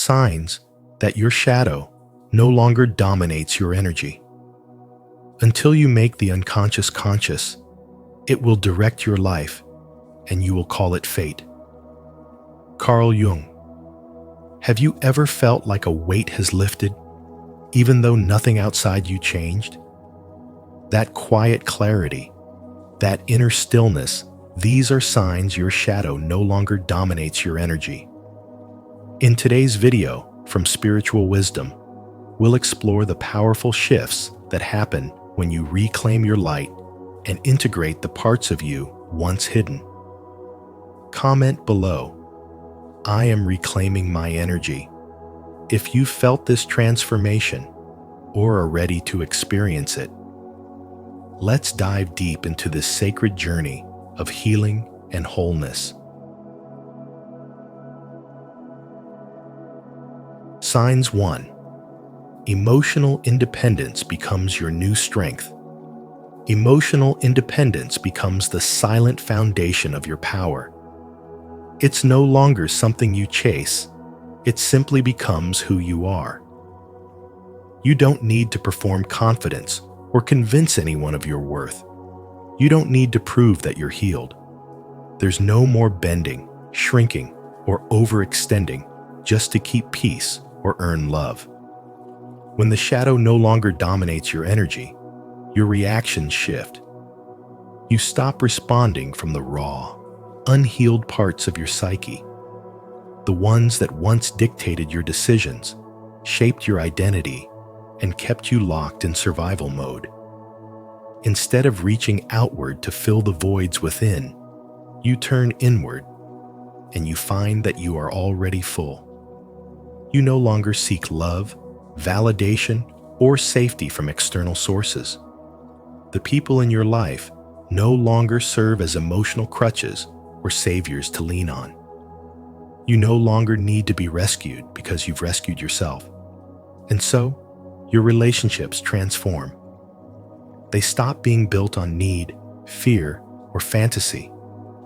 signs that your shadow no longer dominates your energy. Until you make the unconscious conscious, it will direct your life, and you will call it fate. Carl Jung. Have you ever felt like a weight has lifted, even though nothing outside you changed? That quiet clarity, that inner stillness, these are signs your shadow no longer dominates your energy. In today's video from Spiritual Wisdom, we'll explore the powerful shifts that happen when you reclaim your light and integrate the parts of you once hidden. Comment below, "I am reclaiming my energy," if you felt this transformation or are ready to experience it. Let's dive deep into this sacred journey of healing and wholeness. Signs 1. Emotional independence becomes your new strength. Emotional independence becomes the silent foundation of your power. It's no longer something you chase, it simply becomes who you are. You don't need to perform confidence or convince anyone of your worth. You don't need to prove that you're healed. There's no more bending, shrinking, or overextending just to keep peace or earn love. When the shadow no longer dominates your energy, your reactions shift. You stop responding from the raw, unhealed parts of your psyche, the ones that once dictated your decisions, shaped your identity, and kept you locked in survival mode. Instead of reaching outward to fill the voids within, you turn inward, and you find that you are already full. You no longer seek love, validation, or safety from external sources. The people in your life no longer serve as emotional crutches or saviors to lean on. You no longer need to be rescued because you've rescued yourself. And so, your relationships transform. They stop being built on need, fear, or fantasy,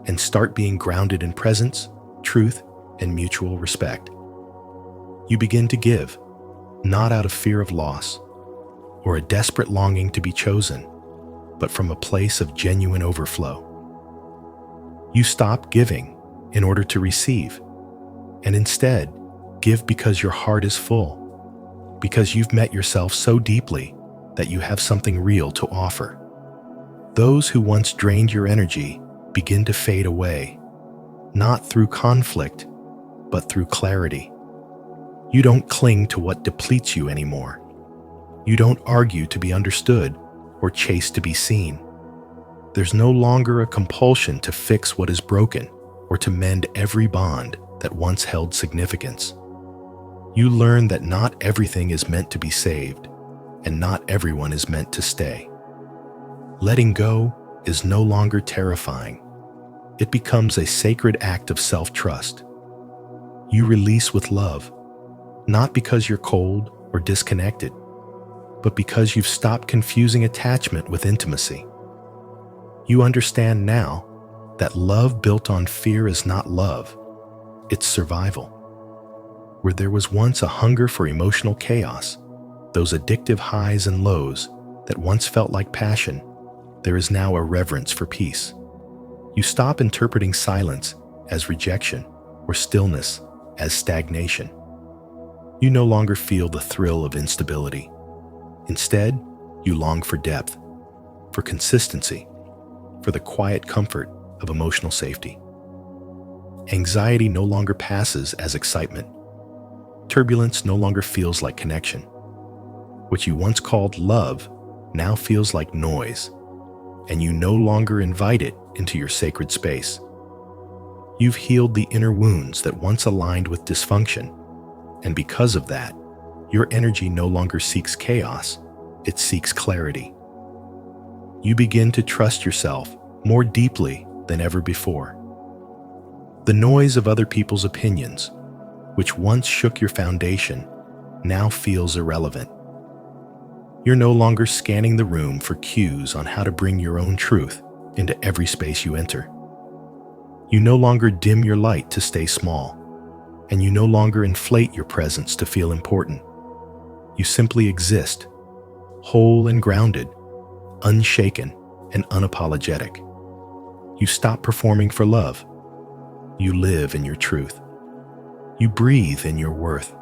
and start being grounded in presence, truth, and mutual respect. You begin to give, not out of fear of loss or a desperate longing to be chosen, but from a place of genuine overflow. You stop giving in order to receive, and instead give because your heart is full, because you've met yourself so deeply that you have something real to offer. Those who once drained your energy begin to fade away, not through conflict, but through clarity. You don't cling to what depletes you anymore. You don't argue to be understood or chase to be seen. There's no longer a compulsion to fix what is broken or to mend every bond that once held significance. You learn that not everything is meant to be saved, and not everyone is meant to stay. Letting go is no longer terrifying. It becomes a sacred act of self-trust. You release with love, not because you're cold or disconnected, but because you've stopped confusing attachment with intimacy. You understand now that love built on fear is not love, it's survival. Where there was once a hunger for emotional chaos, those addictive highs and lows that once felt like passion, there is now a reverence for peace. You stop interpreting silence as rejection or stillness as stagnation. You no longer feel the thrill of instability. Instead, you long for depth, for consistency, for the quiet comfort of emotional safety. Anxiety no longer passes as excitement. Turbulence no longer feels like connection. What you once called love now feels like noise, and you no longer invite it into your sacred space. You've healed the inner wounds that once aligned with dysfunction, and because of that, your energy no longer seeks chaos, it seeks clarity. You begin to trust yourself more deeply than ever before. The noise of other people's opinions, which once shook your foundation, now feels irrelevant. You're no longer scanning the room for cues on how to bring your own truth into every space you enter. You no longer dim your light to stay small, and you no longer inflate your presence to feel important. You simply exist, whole and grounded, unshaken and unapologetic. You stop performing for love. You live in your truth. You breathe in your worth.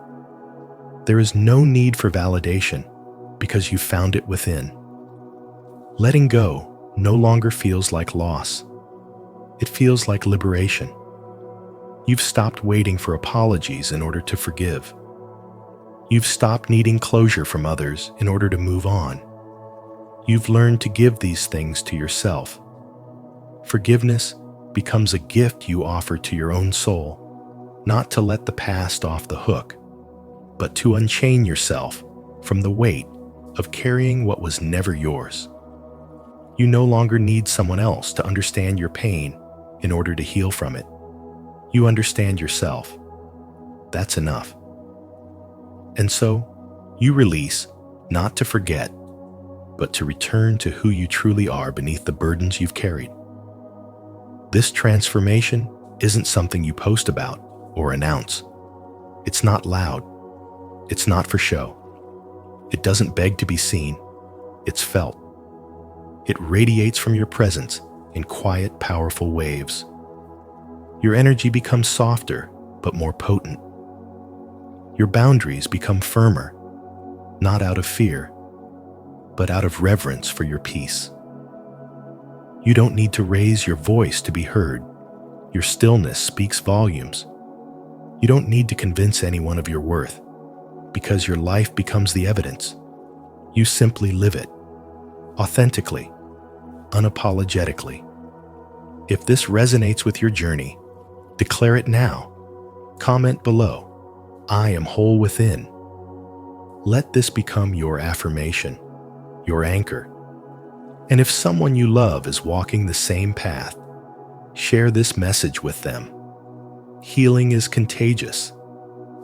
There is no need for validation because you found it within. Letting go no longer feels like loss. It feels like liberation. You've stopped waiting for apologies in order to forgive. You've stopped needing closure from others in order to move on. You've learned to give these things to yourself. Forgiveness becomes a gift you offer to your own soul, not to let the past off the hook, but to unchain yourself from the weight of carrying what was never yours. You no longer need someone else to understand your pain in order to heal from it. You understand yourself. That's enough. And so, you release, not to forget, but to return to who you truly are beneath the burdens you've carried. This transformation isn't something you post about or announce. It's not loud. It's not for show. It doesn't beg to be seen. It's felt. It radiates from your presence in quiet, powerful waves. Your energy becomes softer, but more potent. Your boundaries become firmer, not out of fear, but out of reverence for your peace. You don't need to raise your voice to be heard. Your stillness speaks volumes. You don't need to convince anyone of your worth, because your life becomes the evidence. You simply live it, authentically, unapologetically. If this resonates with your journey, declare it now. Comment below, "I am whole within." Let this become your affirmation, your anchor. And if someone you love is walking the same path, share this message with them. Healing is contagious,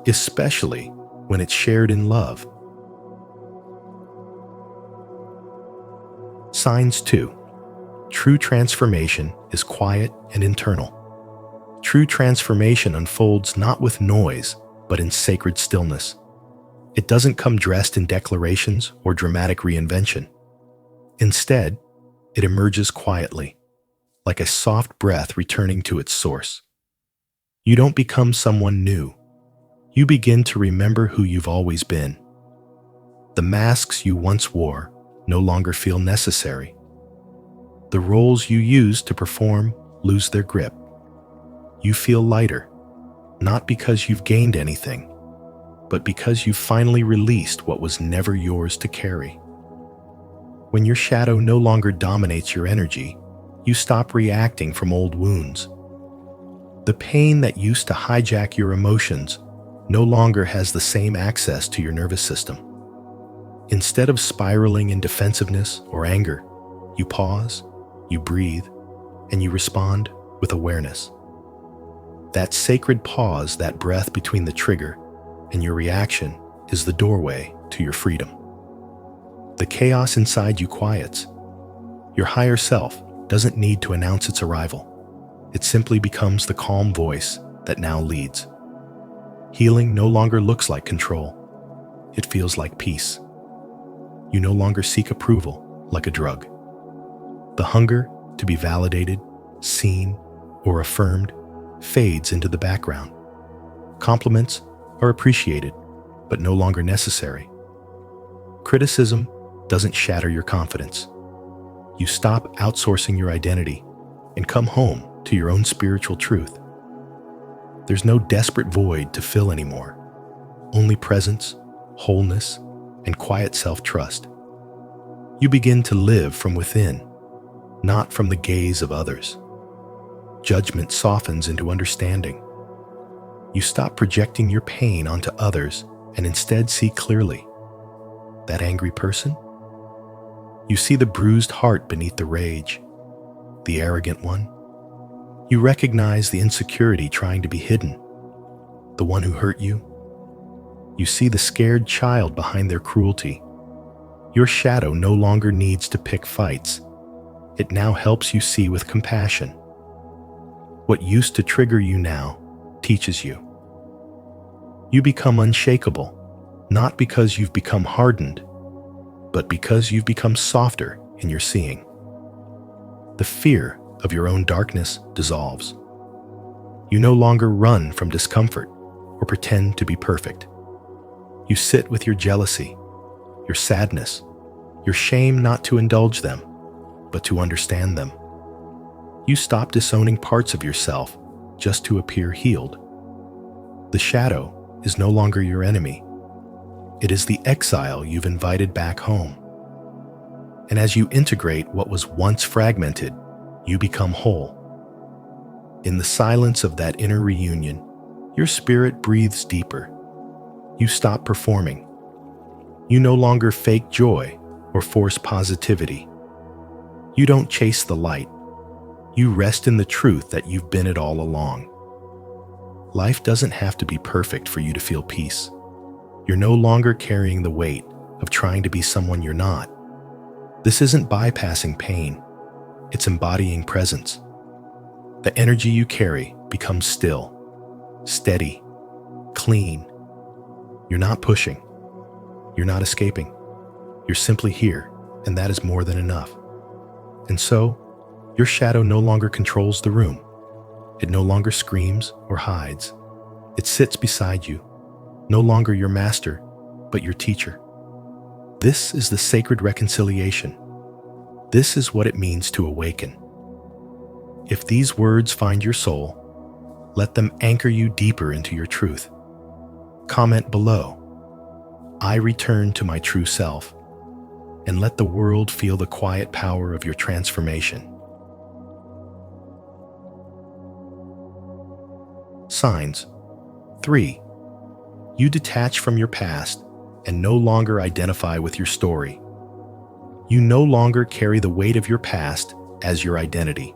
especially when it's shared in love. Signs 2. True transformation is quiet and internal. True transformation unfolds not with noise, but in sacred stillness. It doesn't come dressed in declarations or dramatic reinvention. Instead, it emerges quietly, like a soft breath returning to its source. You don't become someone new. You begin to remember who you've always been. The masks you once wore no longer feel necessary. The roles you used to perform lose their grip. You feel lighter, not because you've gained anything, but because you've finally released what was never yours to carry. When your shadow no longer dominates your energy, you stop reacting from old wounds. The pain that used to hijack your emotions no longer has the same access to your nervous system. Instead of spiraling in defensiveness or anger, you pause, you breathe, and you respond with awareness. That sacred pause, that breath between the trigger and your reaction, is the doorway to your freedom. The chaos inside you quiets. Your higher self doesn't need to announce its arrival. It simply becomes the calm voice that now leads. Healing no longer looks like control. It feels like peace. You no longer seek approval like a drug. The hunger to be validated, seen, or affirmed fades into the background. Compliments are appreciated, but no longer necessary. Criticism doesn't shatter your confidence. You stop outsourcing your identity and come home to your own spiritual truth. There's no desperate void to fill anymore. Only presence, wholeness, and quiet self-trust. You begin to live from within, not from the gaze of others. Judgment softens into understanding. You stop projecting your pain onto others and instead see clearly. That angry person? You see the bruised heart beneath the rage, the arrogant one. You recognize the insecurity trying to be hidden, the one who hurt you. You see the scared child behind their cruelty. Your shadow no longer needs to pick fights. It now helps you see with compassion. What used to trigger you now teaches you. You become unshakable, not because you've become hardened, but because you've become softer in your seeing. The fear of your own darkness dissolves. You no longer run from discomfort or pretend to be perfect. You sit with your jealousy, your sadness, your shame, not to indulge them, but to understand them. You stop disowning parts of yourself just to appear healed. The shadow is no longer your enemy. It is the exile you've invited back home. And as you integrate what was once fragmented, you become whole. In the silence of that inner reunion, your spirit breathes deeper. You stop performing. You no longer fake joy or force positivity. You don't chase the light. You rest in the truth that you've been it all along. Life doesn't have to be perfect for you to feel peace. You're no longer carrying the weight of trying to be someone you're not. This isn't bypassing pain. It's embodying presence. The energy you carry becomes still, steady, clean. You're not pushing. You're not escaping. You're simply here, and that is more than enough. And so, your shadow no longer controls the room. It no longer screams or hides. It sits beside you, no longer your master, but your teacher. This is the sacred reconciliation. This is what it means to awaken. If these words find your soul, let them anchor you deeper into your truth. Comment below, "I return to my true self," and let the world feel the quiet power of your transformation. Signs. 3. You detach from your past and no longer identify with your story. You no longer carry the weight of your past as your identity.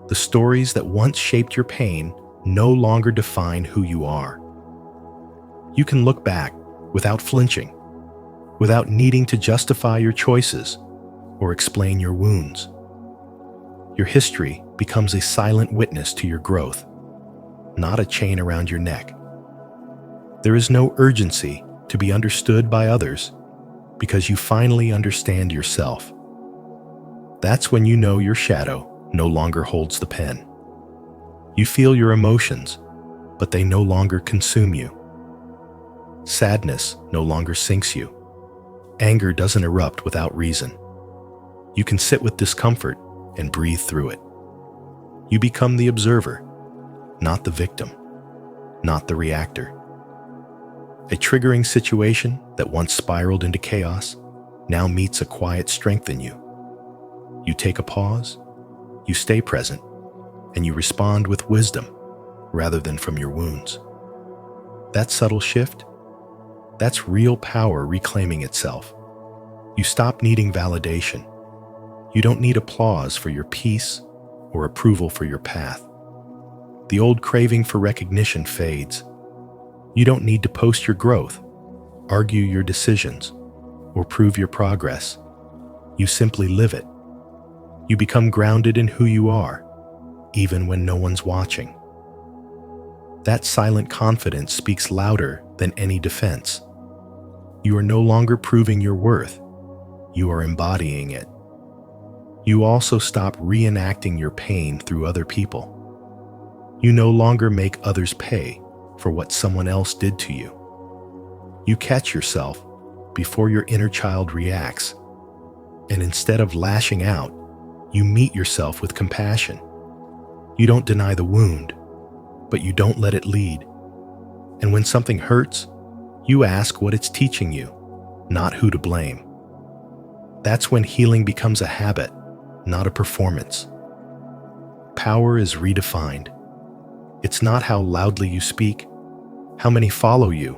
The stories that once shaped your pain no longer define who you are. You can look back without flinching, without needing to justify your choices or explain your wounds. Your history becomes a silent witness to your growth, not a chain around your neck. There is no urgency to be understood by others because you finally understand yourself. That's when you know your shadow no longer holds the pen. You feel your emotions, but they no longer consume you. Sadness no longer sinks you. Anger doesn't erupt without reason. You can sit with discomfort and breathe through it. You become the observer, not the victim, not the reactor. A triggering situation that once spiraled into chaos now meets a quiet strength in you. You take a pause, you stay present, and you respond with wisdom rather than from your wounds. That subtle shift, that's real power reclaiming itself. You stop needing validation. You don't need applause for your peace or approval for your path. The old craving for recognition fades. You don't need to post your growth, argue your decisions, or prove your progress. You simply live it. You become grounded in who you are, even when no one's watching. That silent confidence speaks louder than any defense. You are no longer proving your worth. You are embodying it. You also stop reenacting your pain through other people. You no longer make others pay for what someone else did to you. You catch yourself before your inner child reacts, and instead of lashing out, you meet yourself with compassion. You don't deny the wound, but you don't let it lead. And when something hurts, you ask what it's teaching you, not who to blame. That's when healing becomes a habit, not a performance. Power is redefined. It's not how loudly you speak, how many follow you,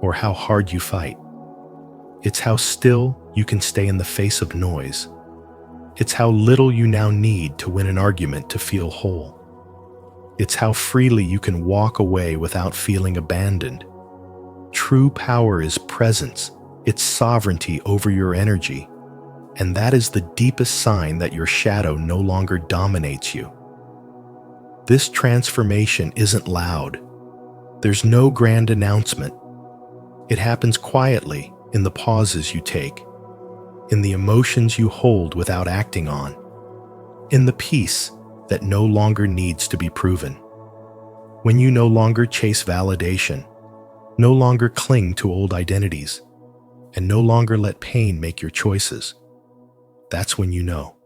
or how hard you fight. It's how still you can stay in the face of noise. It's how little you now need to win an argument to feel whole. It's how freely you can walk away without feeling abandoned. True power is presence. It's sovereignty over your energy. And that is the deepest sign that your shadow no longer dominates you. This transformation isn't loud. There's no grand announcement. It happens quietly in the pauses you take, in the emotions you hold without acting on, in the peace that no longer needs to be proven. When you no longer chase validation, no longer cling to old identities, and no longer let pain make your choices, that's when you know.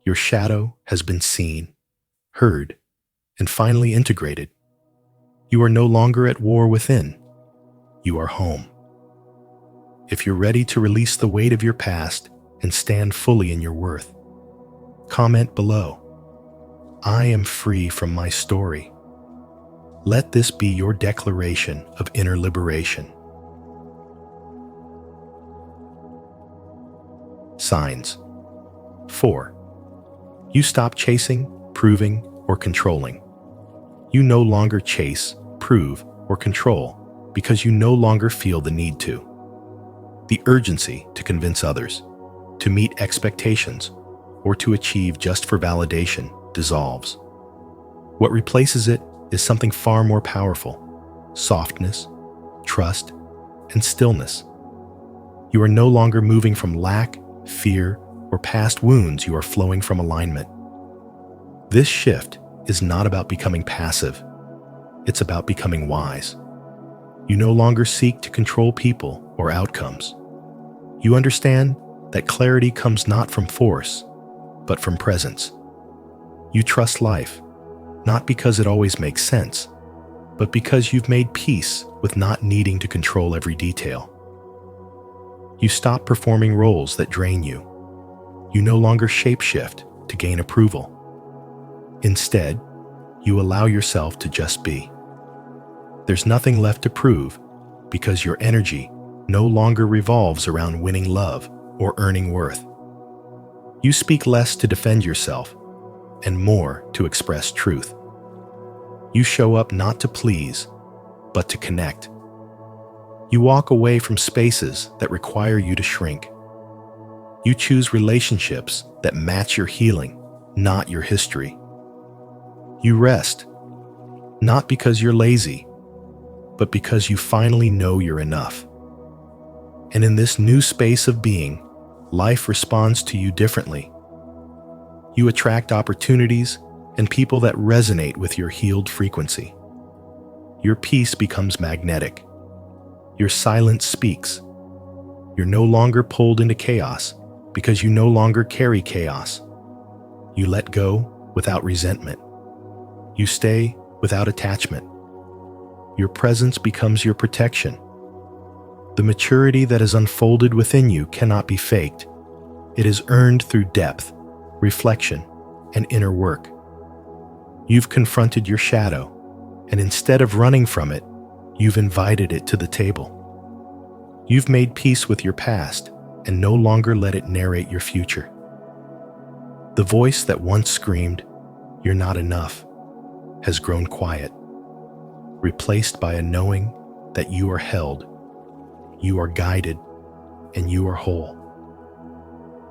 Your shadow has been seen, heard, and finally integrated. You are no longer at war within. You are home. If you're ready to release the weight of your past and stand fully in your worth, comment below. I am free from my story. Let this be your declaration of inner liberation. Signs. 4. You stop chasing, proving, or controlling. You no longer chase, prove, or control because you no longer feel the need to. The urgency to convince others, to meet expectations, or to achieve just for validation dissolves. What replaces it is something far more powerful: softness, trust, and stillness. You are no longer moving from lack, fear, or past wounds. You are flowing from alignment. This shift is not about becoming passive. It's about becoming wise. You no longer seek to control people or outcomes. You understand that clarity comes not from force, but from presence. You trust life, not because it always makes sense, but because you've made peace with not needing to control every detail. You stop performing roles that drain you. You no longer shapeshift to gain approval. Instead, you allow yourself to just be. There's nothing left to prove because your energy no longer revolves around winning love or earning worth. You speak less to defend yourself and more to express truth. You show up not to please, but to connect. You walk away from spaces that require you to shrink. You choose relationships that match your healing, not your history. You rest, not because you're lazy, but because you finally know you're enough. And in this new space of being, life responds to you differently. You attract opportunities and people that resonate with your healed frequency. Your peace becomes magnetic. Your silence speaks. You're no longer pulled into chaos because you no longer carry chaos. You let go without resentment. You stay without attachment. Your presence becomes your protection. The maturity that is unfolded within you cannot be faked. It is earned through depth, reflection, and inner work. You've confronted your shadow, and instead of running from it, you've invited it to the table. You've made peace with your past and no longer let it narrate your future. The voice that once screamed, "You're not enough," has grown quiet, replaced by a knowing that you are held, you are guided, and you are whole.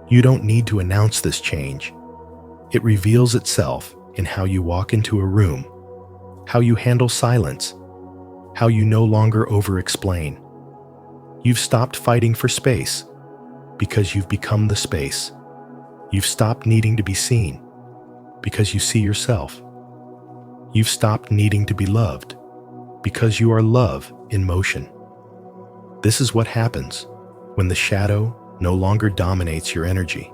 You don't need to announce this change. It reveals itself in how you walk into a room, how you handle silence, how you no longer over-explain. You've stopped fighting for space because you've become the space. You've stopped needing to be seen because you see yourself. You've stopped needing to be loved because you are love in motion. This is what happens when the shadow no longer dominates your energy.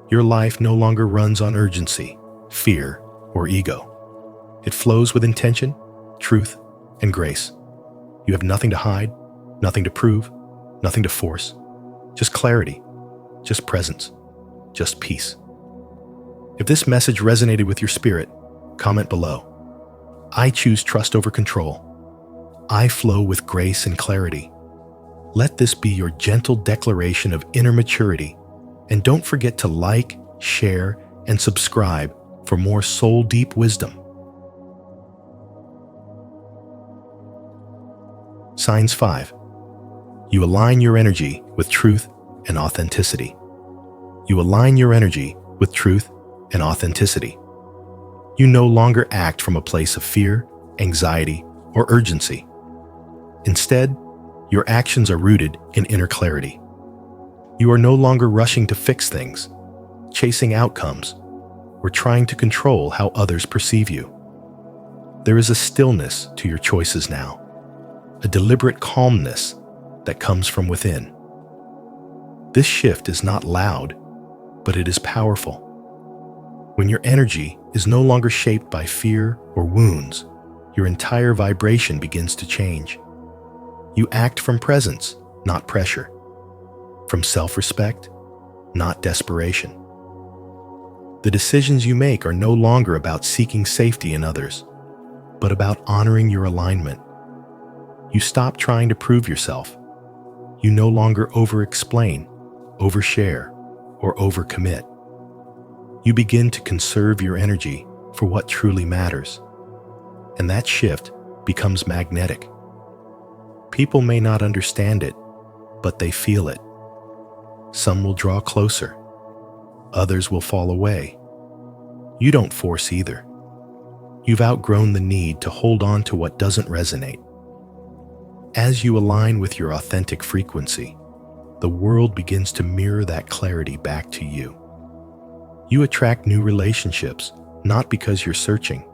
Your life no longer runs on urgency, fear, or ego. It flows with intention, truth, and grace. You have nothing to hide, nothing to prove, nothing to force. Just clarity, just presence, just peace. If this message resonated with your spirit, comment below. I choose trust over control. I flow with grace and clarity. Let this be your gentle declaration of inner maturity. And don't forget to like, share, and subscribe for more soul-deep wisdom. Signs 5. You align your energy with truth and authenticity. You align your energy with truth and authenticity. You no longer act from a place of fear, anxiety, or urgency. Instead, your actions are rooted in inner clarity. You are no longer rushing to fix things, chasing outcomes, or trying to control how others perceive you. There is a stillness to your choices now, a deliberate calmness that comes from within. This shift is not loud, but it is powerful. When your energy is no longer shaped by fear or wounds, your entire vibration begins to change. You act from presence, not pressure. From self-respect, not desperation. The decisions you make are no longer about seeking safety in others, but about honoring your alignment. You stop trying to prove yourself. You no longer over-explain, overshare, or overcommit. You begin to conserve your energy for what truly matters. And that shift becomes magnetic. People may not understand it, but they feel it. Some will draw closer. Others will fall away. You don't force either. You've outgrown the need to hold on to what doesn't resonate. As you align with your authentic frequency, the world begins to mirror that clarity back to you. You attract new relationships, not because you're searching,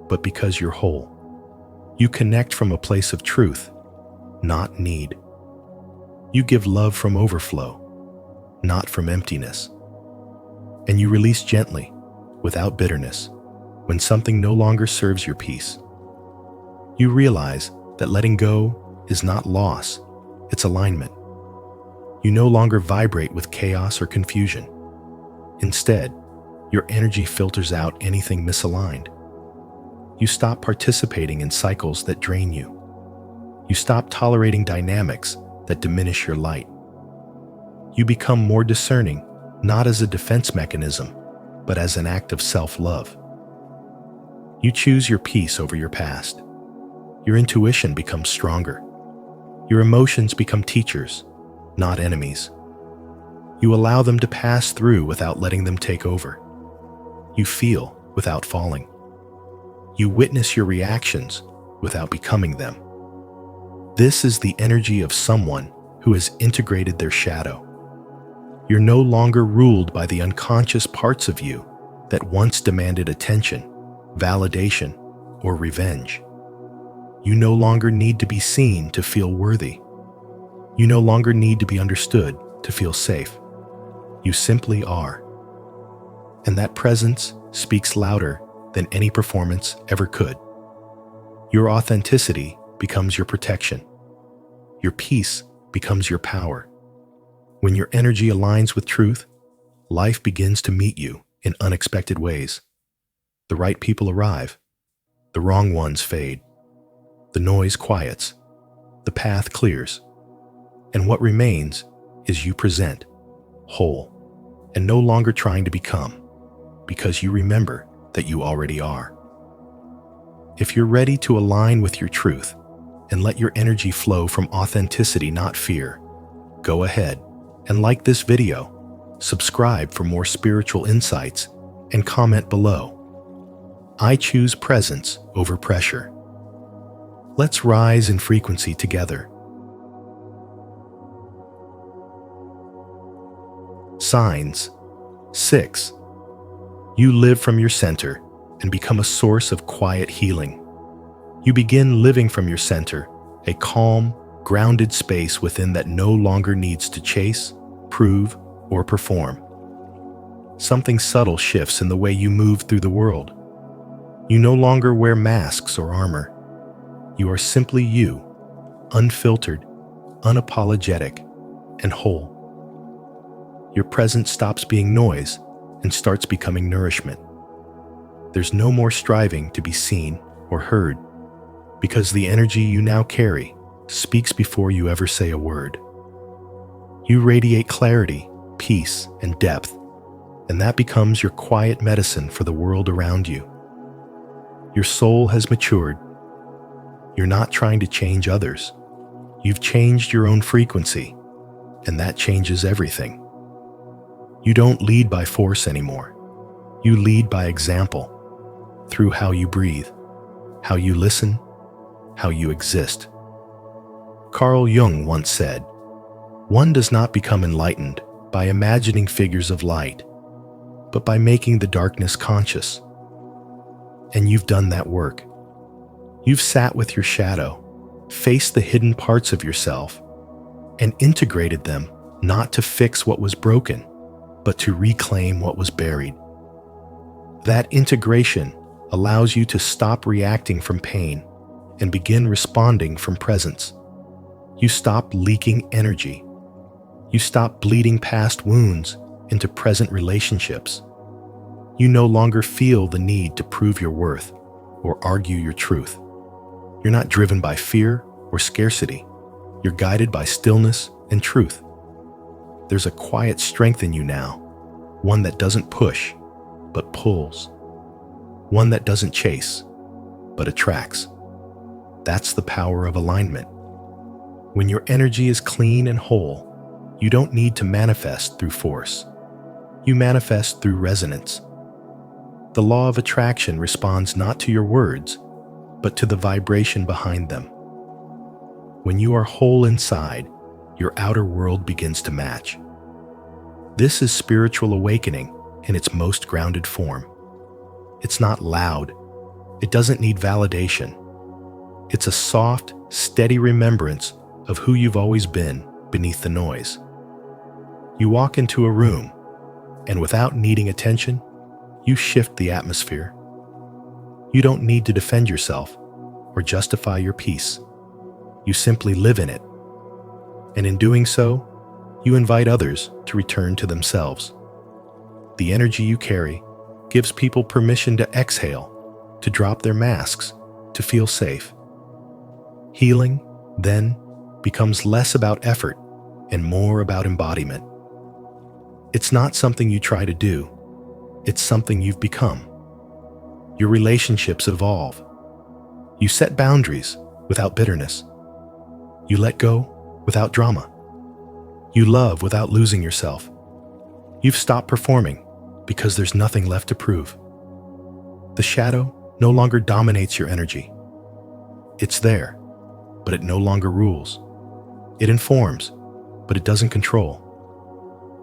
but because you're whole. You connect from a place of truth, not need. You give love from overflow, not from emptiness. And you release gently, without bitterness, when something no longer serves your peace. You realize that letting go is not loss, it's alignment. You no longer vibrate with chaos or confusion. Instead, your energy filters out anything misaligned. You stop participating in cycles that drain you. You stop tolerating dynamics that diminish your light. You become more discerning, not as a defense mechanism, but as an act of self-love. You choose your peace over your past. Your intuition becomes stronger. Your emotions become teachers, not enemies. You allow them to pass through without letting them take over. You feel without falling. You witness your reactions without becoming them. This is the energy of someone who has integrated their shadow. You're no longer ruled by the unconscious parts of you that once demanded attention, validation, or revenge. You no longer need to be seen to feel worthy. You no longer need to be understood to feel safe. You simply are. And that presence speaks louder than any performance ever could. Your authenticity becomes your protection. Your peace becomes your power. When your energy aligns with truth, life begins to meet you in unexpected ways. The right people arrive. The wrong ones fade. The noise quiets. The path clears. And what remains is you present, whole, and no longer trying to become, because you remember that you already are. If you're ready to align with your truth and let your energy flow from authenticity, not fear, go ahead and like this video, subscribe for more spiritual insights, and comment below. I choose presence over pressure. Let's rise in frequency together. Signs. 6. You live from your center and become a source of quiet healing. You begin living from your center, a calm, grounded space within that no longer needs to chase, prove, or perform. Something subtle shifts in the way you move through the world. You no longer wear masks or armor. You are simply you, unfiltered, unapologetic, and whole. Your presence stops being noise and starts becoming nourishment. There's no more striving to be seen or heard, because the energy you now carry speaks before you ever say a word. You radiate clarity, peace, and depth, and that becomes your quiet medicine for the world around you. Your soul has matured. You're not trying to change others. You've changed your own frequency, and that changes everything. You don't lead by force anymore. You lead by example, through how you breathe, how you listen, how you exist. Carl Jung once said, "One does not become enlightened by imagining figures of light, but by making the darkness conscious." And you've done that work. You've sat with your shadow, faced the hidden parts of yourself, and integrated them not to fix what was broken, but to reclaim what was buried. That integration allows you to stop reacting from pain and begin responding from presence. You stop leaking energy. You stop bleeding past wounds into present relationships. You no longer feel the need to prove your worth or argue your truth. You're not driven by fear or scarcity. You're guided by stillness and truth. There's a quiet strength in you now, one that doesn't push, but pulls. One that doesn't chase, but attracts. That's the power of alignment. When your energy is clean and whole, you don't need to manifest through force. You manifest through resonance. The law of attraction responds not to your words, but to the vibration behind them. When you are whole inside, your outer world begins to match. This is spiritual awakening in its most grounded form. It's not loud. It doesn't need validation. It's a soft, steady remembrance of who you've always been beneath the noise. You walk into a room, and without needing attention, you shift the atmosphere. You don't need to defend yourself or justify your peace. You simply live in it. And in doing so, you invite others to return to themselves. The energy you carry gives people permission to exhale, to drop their masks, to feel safe. Healing, then, becomes less about effort and more about embodiment. It's not something you try to do. It's something you've become. Your relationships evolve. You set boundaries without bitterness. You let go without drama. You love without losing yourself. You've stopped performing because there's nothing left to prove. The shadow no longer dominates your energy. It's there, but it no longer rules. It informs, but it doesn't control.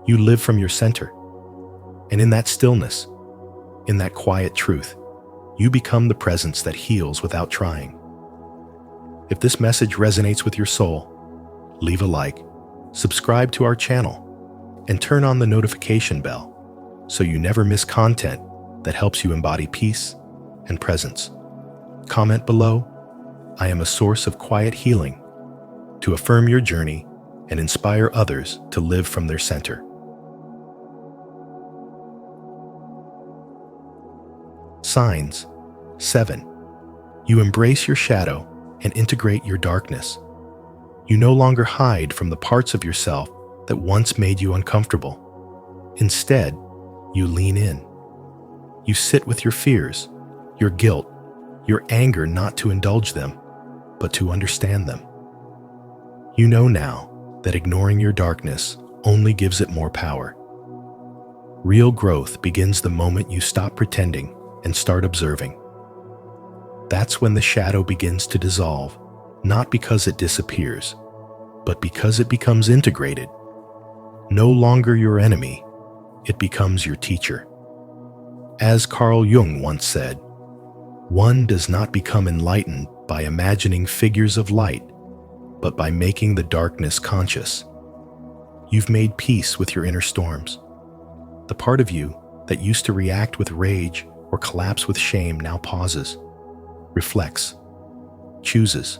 You live from your center. And in that stillness, in that quiet truth, you become the presence that heals without trying. If this message resonates with your soul, leave a like, subscribe to our channel, and turn on the notification bell so you never miss content that helps you embody peace and presence. Comment below, "I am a source of quiet healing," to affirm your journey and inspire others to live from their center. Signs. 7. You embrace your shadow and integrate your darkness. You no longer hide from the parts of yourself that once made you uncomfortable. Instead, you lean in. You sit with your fears, your guilt, your anger, not to indulge them, but to understand them. You know now that ignoring your darkness only gives it more power. Real growth begins the moment you stop pretending and start observing. That's when the shadow begins to dissolve, not because it disappears, but because it becomes integrated. No longer your enemy, it becomes your teacher. As Carl Jung once said, "One does not become enlightened by imagining figures of light, but by making the darkness conscious." You've made peace with your inner storms. The part of you that used to react with rage or collapse with shame now pauses, reflects, chooses.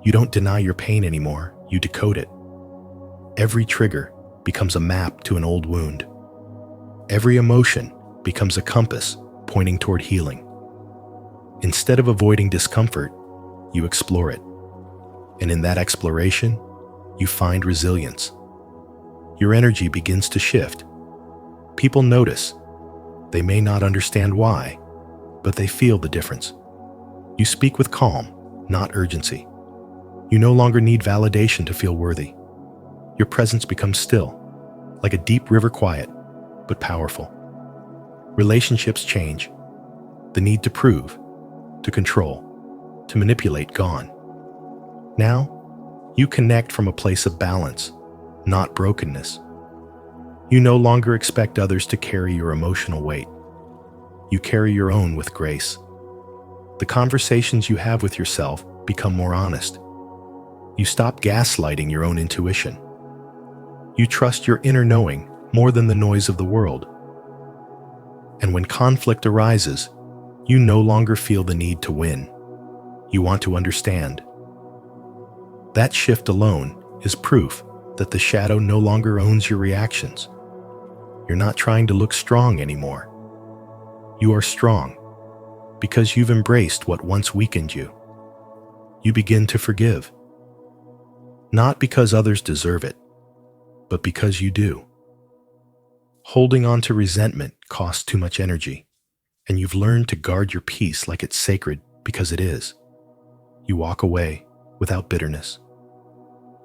You don't deny your pain anymore, you decode it. Every trigger becomes a map to an old wound. Every emotion becomes a compass pointing toward healing. Instead of avoiding discomfort, you explore it. And in that exploration, you find resilience. Your energy begins to shift. People notice. They may not understand why, but they feel the difference. You speak with calm, not urgency. You no longer need validation to feel worthy. Your presence becomes still, like a deep river, quiet, but powerful. Relationships change. The need to prove, to control, to manipulate gone. Now, you connect from a place of balance, not brokenness. You no longer expect others to carry your emotional weight. You carry your own with grace. The conversations you have with yourself become more honest. You stop gaslighting your own intuition. You trust your inner knowing more than the noise of the world. And when conflict arises, you no longer feel the need to win. You want to understand. That shift alone is proof that the shadow no longer owns your reactions. You're not trying to look strong anymore. You are strong because you've embraced what once weakened you. You begin to forgive. Not because others deserve it, but because you do. Holding on to resentment costs too much energy, and you've learned to guard your peace like it's sacred because it is. You walk away without bitterness.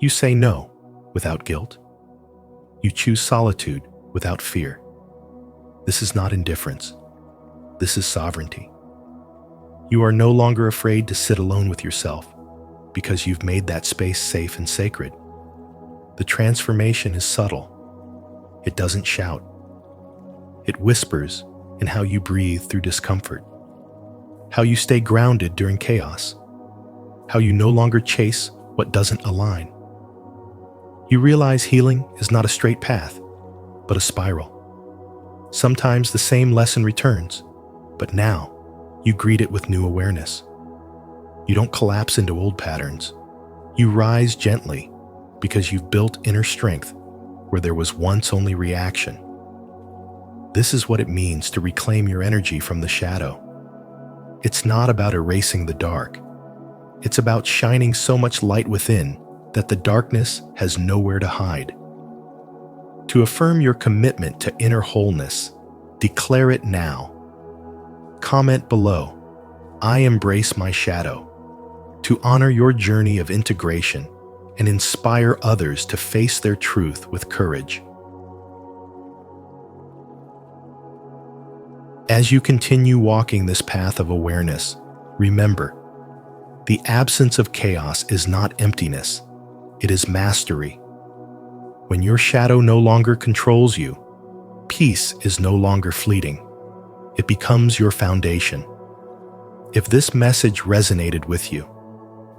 You say no without guilt. You choose solitude without fear. This is not indifference. This is sovereignty. You are no longer afraid to sit alone with yourself because you've made that space safe and sacred. The transformation is subtle. It doesn't shout. It whispers in how you breathe through discomfort, how you stay grounded during chaos, how you no longer chase what doesn't align. You realize healing is not a straight path, but a spiral. Sometimes the same lesson returns, but now you greet it with new awareness. You don't collapse into old patterns. You rise gently because you've built inner strength where there was once only reaction. This is what it means to reclaim your energy from the shadow. It's not about erasing the dark. It's about shining so much light within that the darkness has nowhere to hide. To affirm your commitment to inner wholeness, declare it now. Comment below, "I embrace my shadow," to honor your journey of integration and inspire others to face their truth with courage. As you continue walking this path of awareness, remember, the absence of chaos is not emptiness, it is mastery. When your shadow no longer controls you, peace is no longer fleeting. It becomes your foundation. If this message resonated with you,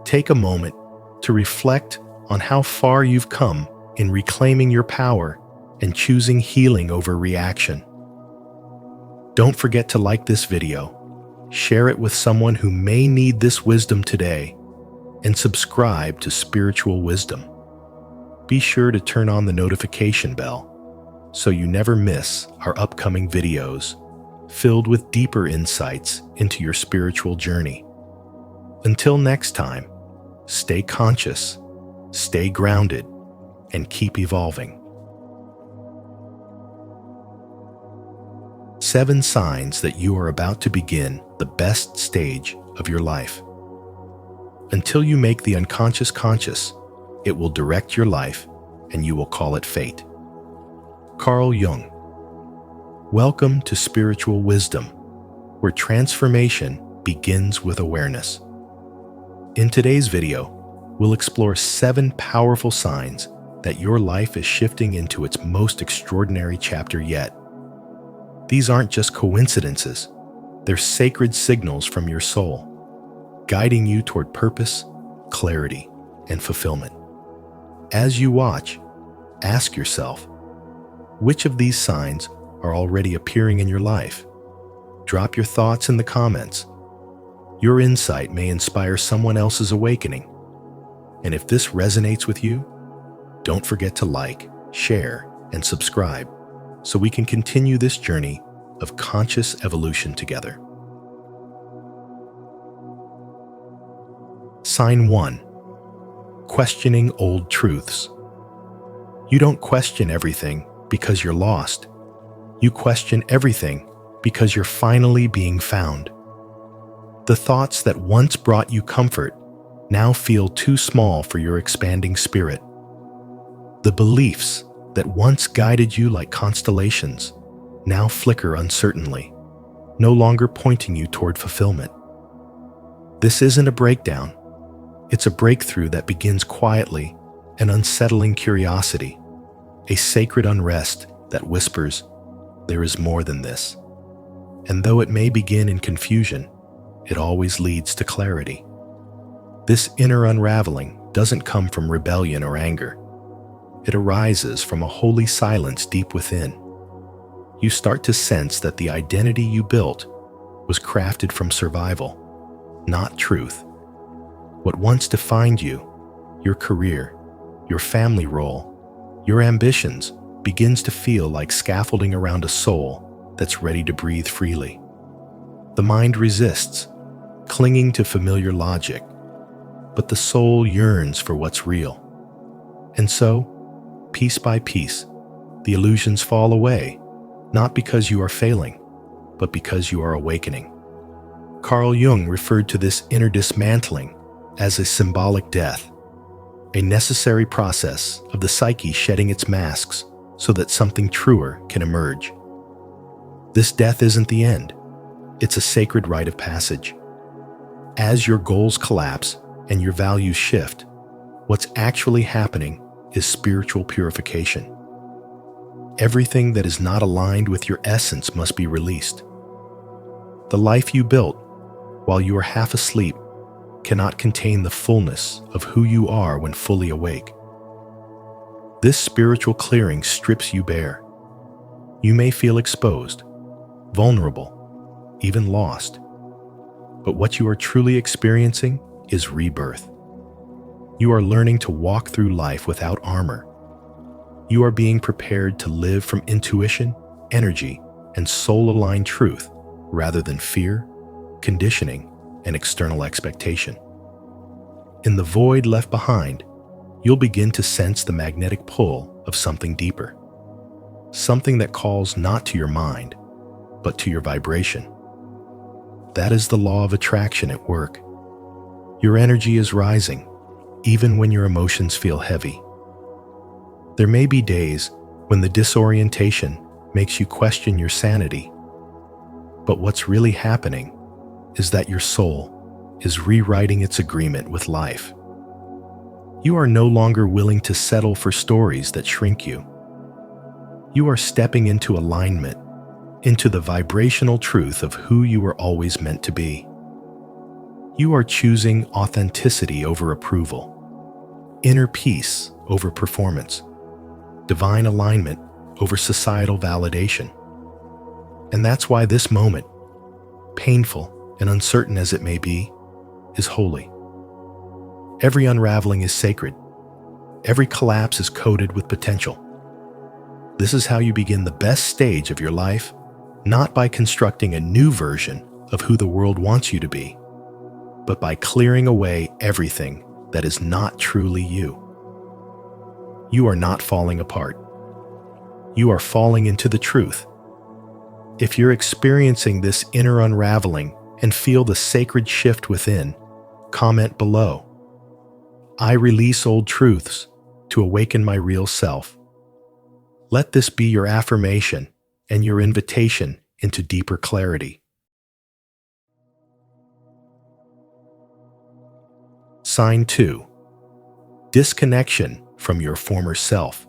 take a moment to reflect on how far you've come in reclaiming your power and choosing healing over reaction. Don't forget to like this video, share it with someone who may need this wisdom today, and subscribe to Spiritual Wisdom. Be sure to turn on the notification bell so you never miss our upcoming videos filled with deeper insights into your spiritual journey. Until next time, stay conscious, stay grounded, and keep evolving. 7 signs that you are about to begin the best stage of your life. Until you make the unconscious conscious, it will direct your life and you will call it fate. Carl Jung. Welcome to Spiritual Wisdom, where transformation begins with awareness. In today's video, we'll explore 7 powerful signs that your life is shifting into its most extraordinary chapter yet. These aren't just coincidences, they're sacred signals from your soul, guiding you toward purpose, clarity, and fulfillment. As you watch, ask yourself, which of these signs are already appearing in your life? Drop your thoughts in the comments. Your insight may inspire someone else's awakening. And if this resonates with you, don't forget to like, share, and subscribe so we can continue this journey of conscious evolution together. Sign 1. Questioning old truths. You don't question everything because you're lost. You question everything because you're finally being found. The thoughts that once brought you comfort now feel too small for your expanding spirit. The beliefs that once guided you like constellations now flicker uncertainly, no longer pointing you toward fulfillment. This isn't a breakdown. It's a breakthrough that begins quietly, an unsettling curiosity, a sacred unrest that whispers, there is more than this. And though it may begin in confusion, it always leads to clarity. This inner unraveling doesn't come from rebellion or anger. It arises from a holy silence deep within. You start to sense that the identity you built was crafted from survival, not truth. What once defined you, your career, your family role, your ambitions, begins to feel like scaffolding around a soul that's ready to breathe freely. The mind resists, clinging to familiar logic, but the soul yearns for what's real. And so, piece by piece, the illusions fall away, not because you are failing, but because you are awakening. Carl Jung referred to this inner dismantling as a symbolic death, a necessary process of the psyche shedding its masks so that something truer can emerge. This death isn't the end. It's a sacred rite of passage. As your goals collapse and your values shift, what's actually happening is spiritual purification. Everything that is not aligned with your essence must be released. The life you built while you are half asleep cannot contain the fullness of who you are when fully awake. This spiritual clearing strips you bare. You may feel exposed, vulnerable, even lost. But what you are truly experiencing is rebirth. You are learning to walk through life without armor. You are being prepared to live from intuition, energy, and soul-aligned truth rather than fear, conditioning, and external expectation. In the void left behind, you'll begin to sense the magnetic pull of something deeper. Something that calls not to your mind, but to your vibration. That is the law of attraction at work. Your energy is rising, even when your emotions feel heavy. There may be days when the disorientation makes you question your sanity, but what's really happening is that your soul is rewriting its agreement with life. You are no longer willing to settle for stories that shrink you. You are stepping into alignment, into the vibrational truth of who you were always meant to be. You are choosing authenticity over approval, inner peace over performance, divine alignment over societal validation. And that's why this moment, painful and uncertain as it may be, is holy. Every unraveling is sacred. Every collapse is coated with potential. This is how you begin the best stage of your life, not by constructing a new version of who the world wants you to be, but by clearing away everything that is not truly you. You are not falling apart. You are falling into the truth. If you're experiencing this inner unraveling and feel the sacred shift within, comment below. I release old truths to awaken my real self. Let this be your affirmation and your invitation into deeper clarity. Sign 2. Disconnection from your former self.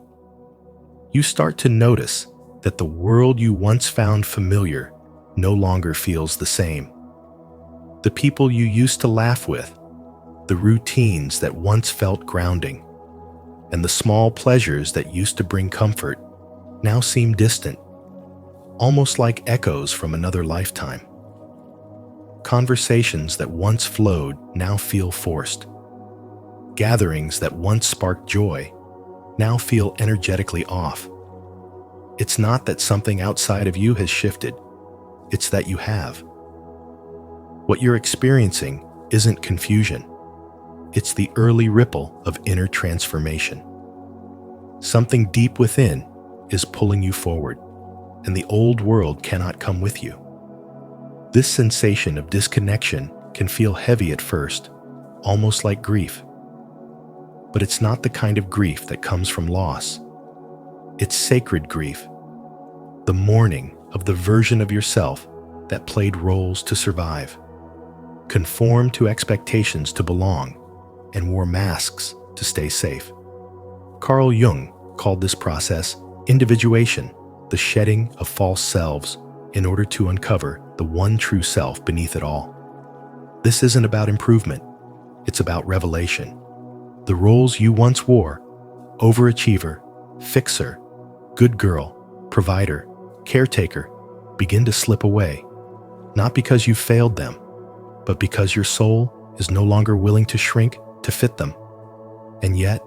You start to notice that the world you once found familiar no longer feels the same. The people you used to laugh with, the routines that once felt grounding, and the small pleasures that used to bring comfort now seem distant, almost like echoes from another lifetime. Conversations that once flowed now feel forced. Gatherings that once sparked joy now feel energetically off. It's not that something outside of you has shifted, it's that you have. What you're experiencing isn't confusion. It's the early ripple of inner transformation. Something deep within is pulling you forward, and the old world cannot come with you. This sensation of disconnection can feel heavy at first, almost like grief. But it's not the kind of grief that comes from loss. It's sacred grief, the mourning of the version of yourself that played roles to survive. conformed to expectations to belong, and wore masks to stay safe. Carl Jung called this process individuation, the shedding of false selves in order to uncover the one true self beneath it all. This isn't about improvement, it's about revelation. The roles you once wore, overachiever, fixer, good girl, provider, caretaker, begin to slip away, not because you failed them, but because your soul is no longer willing to shrink to fit them. And yet,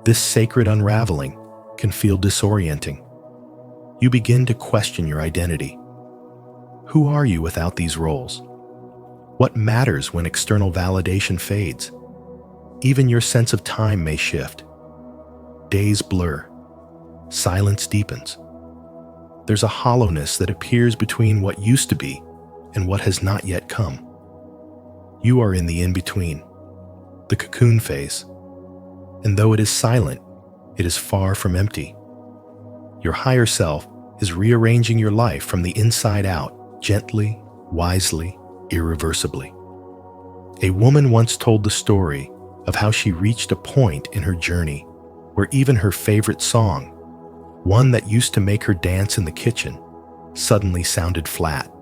this sacred unraveling can feel disorienting. You begin to question your identity. Who are you without these roles? What matters when external validation fades? Even your sense of time may shift. Days blur. Silence deepens. There's a hollowness that appears between what used to be and what has not yet come. You are in the in-between, the cocoon phase. And though it is silent, it is far from empty. Your higher self is rearranging your life from the inside out, gently, wisely, irreversibly. A woman once told the story of how she reached a point in her journey where even her favorite song, one that used to make her dance in the kitchen, suddenly sounded flat.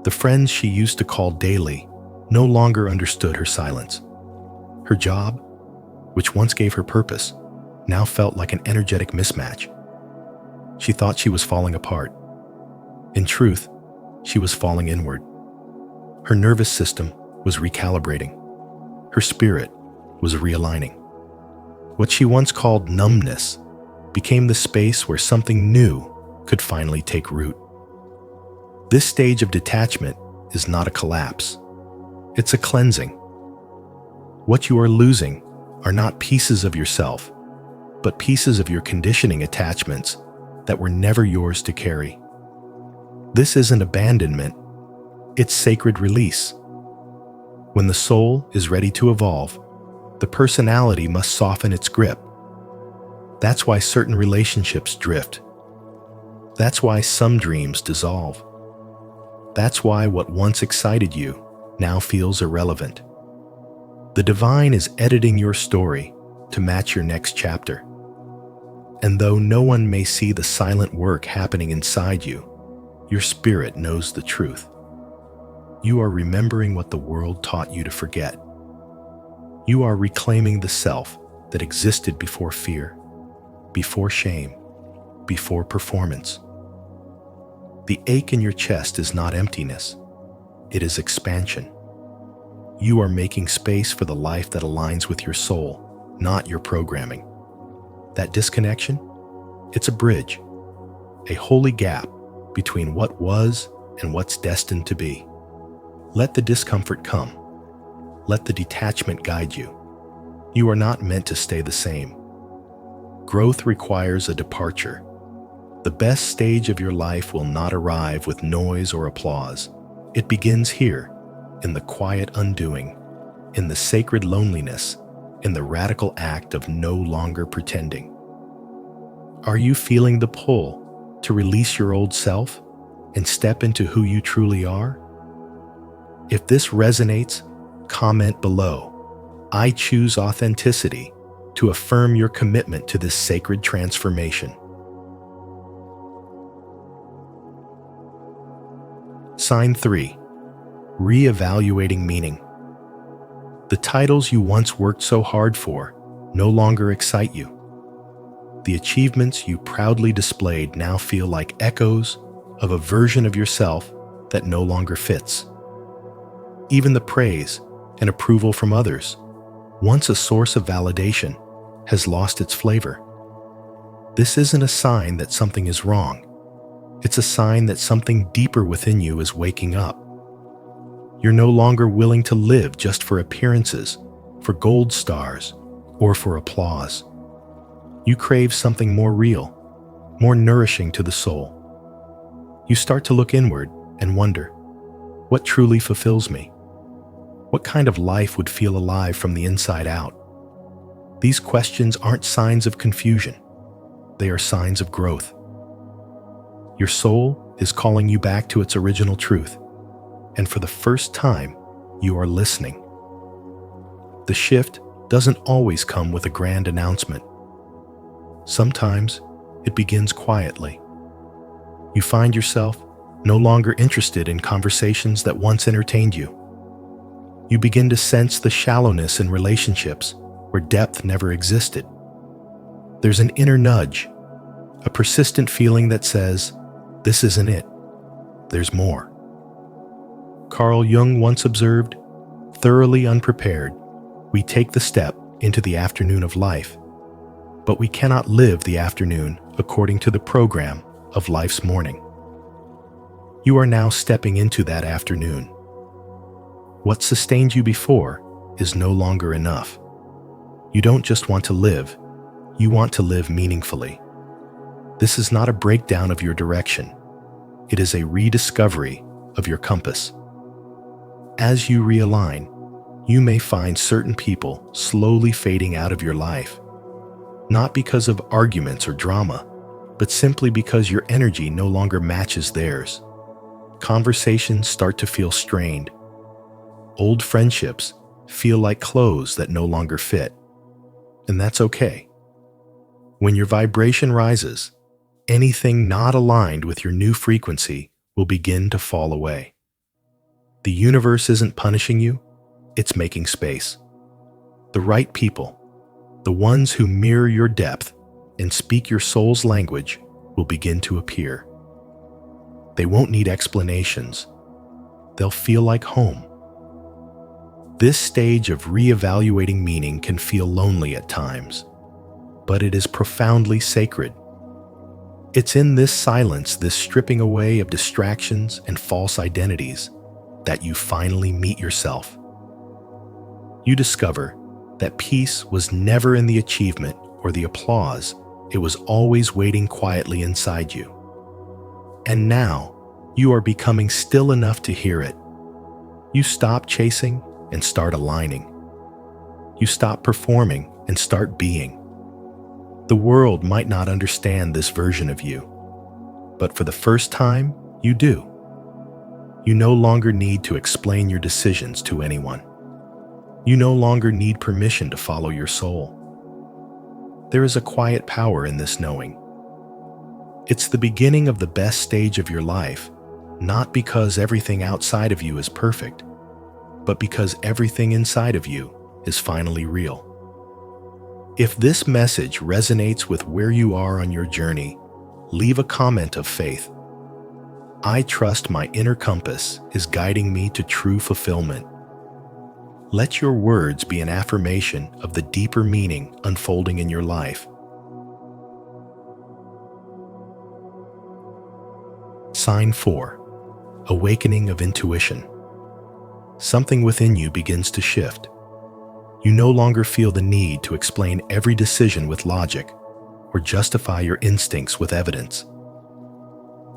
The friends she used to call daily no longer understood her silence. Her job, which once gave her purpose, now felt like an energetic mismatch. She thought she was falling apart. In truth, she was falling inward. Her nervous system was recalibrating. Her spirit was realigning. What she once called numbness became the space where something new could finally take root. This stage of detachment is not a collapse. It's a cleansing. What you are losing are not pieces of yourself, but pieces of your conditioning attachments that were never yours to carry. This isn't abandonment, it's sacred release. When the soul is ready to evolve, the personality must soften its grip. That's why certain relationships drift. That's why some dreams dissolve. That's why what once excited you now feels irrelevant. The divine is editing your story to match your next chapter. And though no one may see the silent work happening inside you, your spirit knows the truth. You are remembering what the world taught you to forget. You are reclaiming the self that existed before fear, before shame, before performance. The ache in your chest is not emptiness, it is expansion. You are making space for the life that aligns with your soul, not your programming. That disconnection? It's a bridge, a holy gap between what was and what's destined to be. Let the discomfort come. Let the detachment guide you. You are not meant to stay the same. Growth requires a departure. The best stage of your life will not arrive with noise or applause. It begins here, in the quiet undoing, in the sacred loneliness, in the radical act of no longer pretending. Are you feeling the pull to release your old self and step into who you truly are? If this resonates, comment below. I choose authenticity to affirm your commitment to this sacred transformation. Sign 3. Reevaluating meaning. The titles you once worked so hard for no longer excite you. The achievements you proudly displayed now feel like echoes of a version of yourself that no longer fits. Even the praise and approval from others, once a source of validation, has lost its flavor. This isn't a sign that something is wrong. It's a sign that something deeper within you is waking up. You're no longer willing to live just for appearances, for gold stars, or for applause. You crave something more real, more nourishing to the soul. You start to look inward and wonder, what truly fulfills me? What kind of life would feel alive from the inside out? These questions aren't signs of confusion. They are signs of growth. Your soul is calling you back to its original truth. And for the first time, you are listening. The shift doesn't always come with a grand announcement. Sometimes it begins quietly. You find yourself no longer interested in conversations that once entertained you. You begin to sense the shallowness in relationships where depth never existed. There's an inner nudge, a persistent feeling that says, "This isn't it. There's more." Carl Jung once observed, "Thoroughly unprepared, we take the step into the afternoon of life, but we cannot live the afternoon according to the program of life's morning." You are now stepping into that afternoon. What sustained you before is no longer enough. You don't just want to live, you want to live meaningfully. This is not a breakdown of your direction. It is a rediscovery of your compass. As you realign, you may find certain people slowly fading out of your life, not because of arguments or drama, but simply because your energy no longer matches theirs. Conversations start to feel strained. Old friendships feel like clothes that no longer fit. And that's okay. When your vibration rises, anything not aligned with your new frequency will begin to fall away. The universe isn't punishing you, it's making space. The right people, the ones who mirror your depth and speak your soul's language, will begin to appear. They won't need explanations. They'll feel like home. This stage of reevaluating meaning can feel lonely at times, but it is profoundly sacred. It's in this silence, this stripping away of distractions and false identities, that you finally meet yourself. You discover that peace was never in the achievement or the applause, it was always waiting quietly inside you. And now, you are becoming still enough to hear it. You stop chasing and start aligning. You stop performing and start being. The world might not understand this version of you, but for the first time, you do. You no longer need to explain your decisions to anyone. You no longer need permission to follow your soul. There is a quiet power in this knowing. It's the beginning of the best stage of your life, not because everything outside of you is perfect, but because everything inside of you is finally real. If this message resonates with where you are on your journey, leave a comment of faith. I trust my inner compass is guiding me to true fulfillment. Let your words be an affirmation of the deeper meaning unfolding in your life. Sign 4. Awakening of intuition. Something within you begins to shift. You no longer feel the need to explain every decision with logic or justify your instincts with evidence.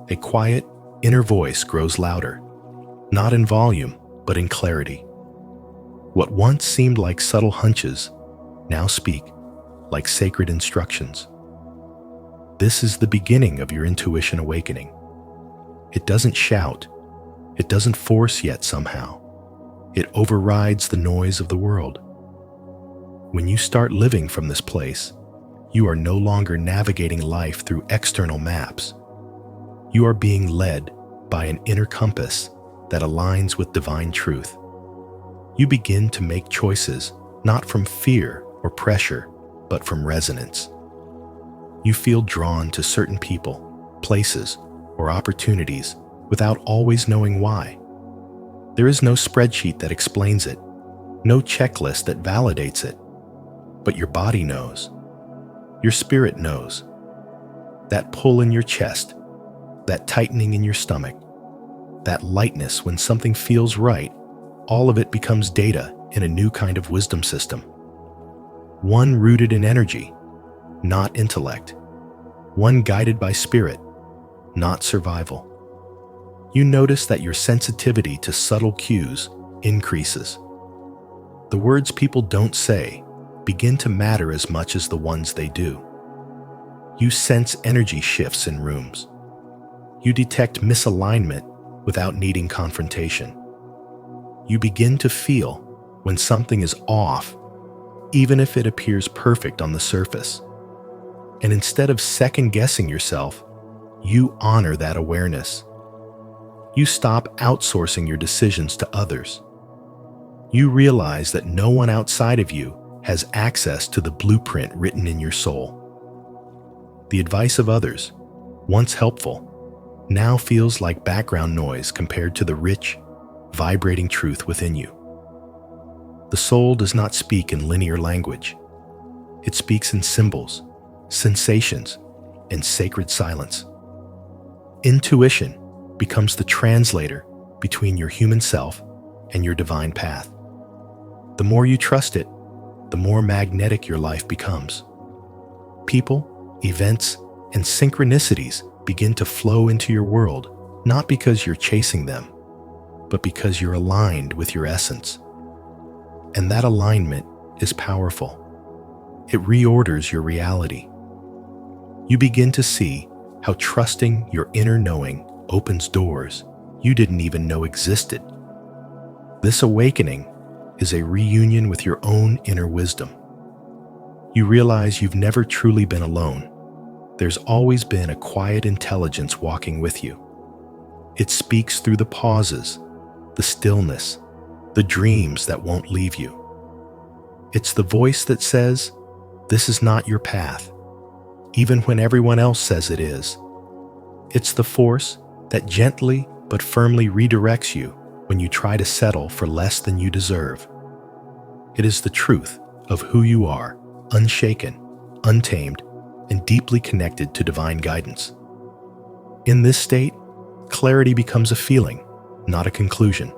A quiet, inner voice grows louder, not in volume, but in clarity. What once seemed like subtle hunches now speak like sacred instructions. This is the beginning of your intuition awakening. It doesn't shout, it doesn't force, yet somehow it overrides the noise of the world. When you start living from this place, you are no longer navigating life through external maps. You are being led by an inner compass that aligns with divine truth. You begin to make choices not from fear or pressure, but from resonance. You feel drawn to certain people, places, or opportunities without always knowing why. There is no spreadsheet that explains it, no checklist that validates it, but your body knows. Your spirit knows. That pull in your chest, that tightening in your stomach, that lightness when something feels right, all of it becomes data in a new kind of wisdom system. One rooted in energy, not intellect. One guided by spirit, not survival. You notice that your sensitivity to subtle cues increases. The words people don't say begin to matter as much as the ones they do. You sense energy shifts in rooms. You detect misalignment without needing confrontation. you begin to feel when something is off, even if it appears perfect on the surface. And instead of second-guessing yourself, you honor that awareness. You stop outsourcing your decisions to others. You realize that no one outside of you has access to the blueprint written in your soul. The advice of others, once helpful, now feels like background noise compared to the rich, vibrating truth within you. The soul does not speak in linear language. It speaks in symbols, sensations, and sacred silence. Intuition becomes the translator between your human self and your divine path. The more you trust it, the more magnetic your life becomes. People, events, and synchronicities begin to flow into your world, not because you're chasing them, but because you're aligned with your essence. And that alignment is powerful. It reorders your reality. You begin to see how trusting your inner knowing opens doors you didn't even know existed. This awakening is a reunion with your own inner wisdom. You realize you've never truly been alone. There's always been a quiet intelligence walking with you. It speaks through the pauses, the stillness, the dreams that won't leave you. It's the voice that says, "This is not your path," even when everyone else says it is. It's the force that gently but firmly redirects you when you try to settle for less than you deserve. It is the truth of who you are, unshaken, untamed, and deeply connected to divine guidance. In this state, clarity becomes a feeling, not a conclusion.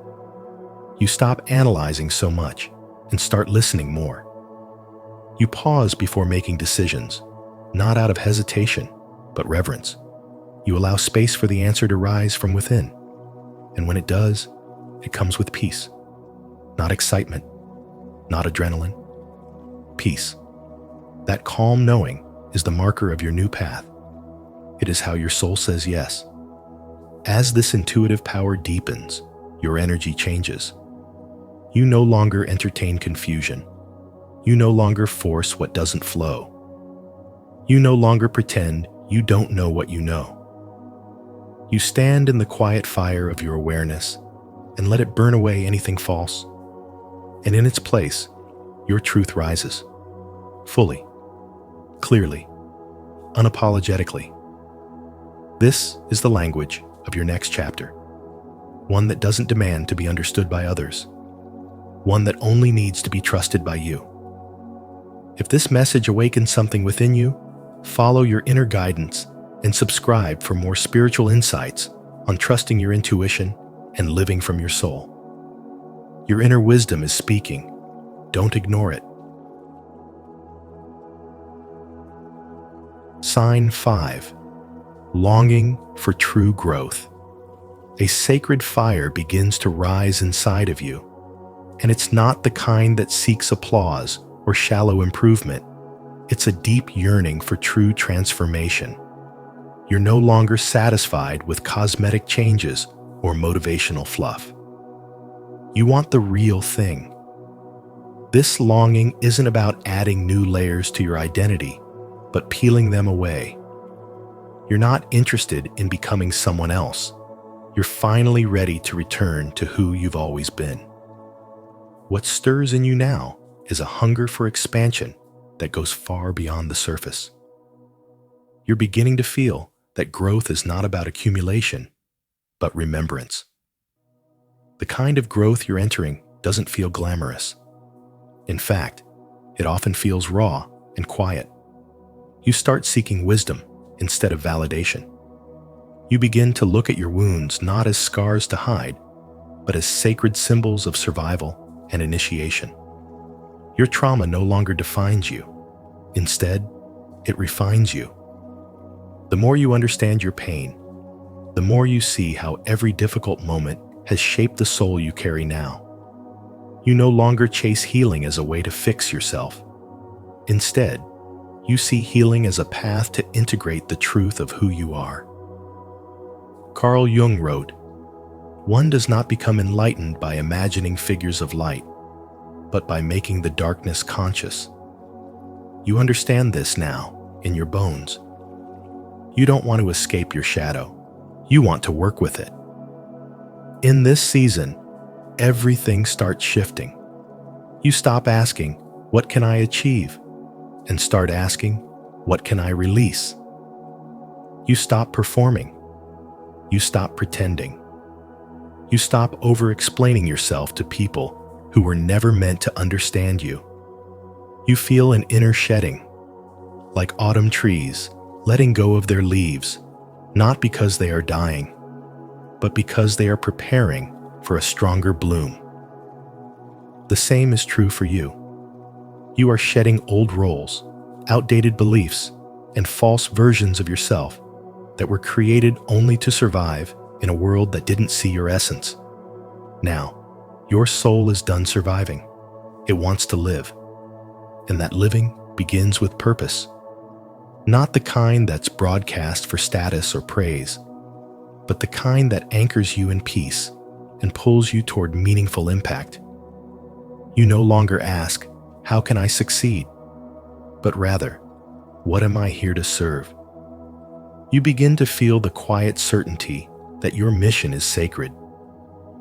You stop analyzing so much and start listening more. You pause before making decisions, not out of hesitation, but reverence. You allow space for the answer to rise from within. And when it does, it comes with peace. Not excitement, not adrenaline. Peace. That calm knowing is the marker of your new path. It is how your soul says yes. As this intuitive power deepens, your energy changes. You no longer entertain confusion. You no longer force what doesn't flow. You no longer pretend you don't know what you know. You stand in the quiet fire of your awareness and let it burn away anything false. And in its place, your truth rises. Fully, clearly, unapologetically. This is the language of your next chapter. One that doesn't demand to be understood by others. One that only needs to be trusted by you. If this message awakens something within you, follow your inner guidance and subscribe for more spiritual insights on trusting your intuition and living from your soul. Your inner wisdom is speaking. Don't ignore it. Sign 5. Longing for true growth. A sacred fire begins to rise inside of you, and it's not the kind that seeks applause or shallow improvement. It's a deep yearning for true transformation. You're no longer satisfied with cosmetic changes or motivational fluff. You want the real thing. This longing isn't about adding new layers to your identity, but peeling them away. You're not interested in becoming someone else. You're finally ready to return to who you've always been. What stirs in you now is a hunger for expansion that goes far beyond the surface. You're beginning to feel that growth is not about accumulation, but remembrance. The kind of growth you're entering doesn't feel glamorous. In fact, it often feels raw and quiet. You start seeking wisdom instead of validation. You begin to look at your wounds not as scars to hide, but as sacred symbols of survival and initiation. Your trauma no longer defines you. Instead, it refines you. The more you understand your pain, the more you see how every difficult moment has shaped the soul you carry now. You no longer chase healing as a way to fix yourself. Instead, you see healing as a path to integrate the truth of who you are. Carl Jung wrote, One does not become enlightened by imagining figures of light, but by making the darkness conscious. You understand this now, in your bones. You don't want to escape your shadow. You want to work with it. In this season, everything starts shifting. You stop asking, "What can I achieve?" and start asking, "What can I release?" You stop performing. You stop pretending. You stop over-explaining yourself to people who were never meant to understand you. You feel an inner shedding, like autumn trees letting go of their leaves, not because they are dying, but because they are preparing for a stronger bloom. The same is true for you. You are shedding old roles, outdated beliefs, and false versions of yourself that were created only to survive in a world that didn't see your essence. Now, your soul is done surviving. It wants to live. And that living begins with purpose. Not the kind that's broadcast for status or praise, but the kind that anchors you in peace and pulls you toward meaningful impact. You no longer ask, "How can I succeed?" but rather, "What am I here to serve?" You begin to feel the quiet certainty that your mission is sacred.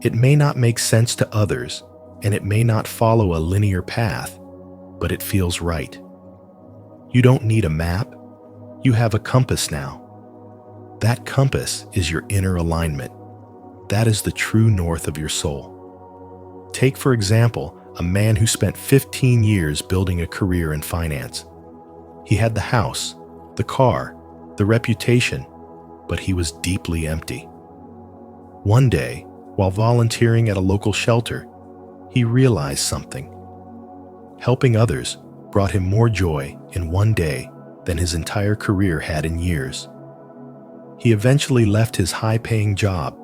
It may not make sense to others, and it may not follow a linear path, but it feels right. You don't need a map. You have a compass now. That compass is your inner alignment. That is the true north of your soul. Take, for example, a man who spent 15 years building a career in finance. He had the house, the car, the reputation, but he was deeply empty. One day, while volunteering at a local shelter, he realized something. Helping others brought him more joy in one day than his entire career had in years. He eventually left his high-paying job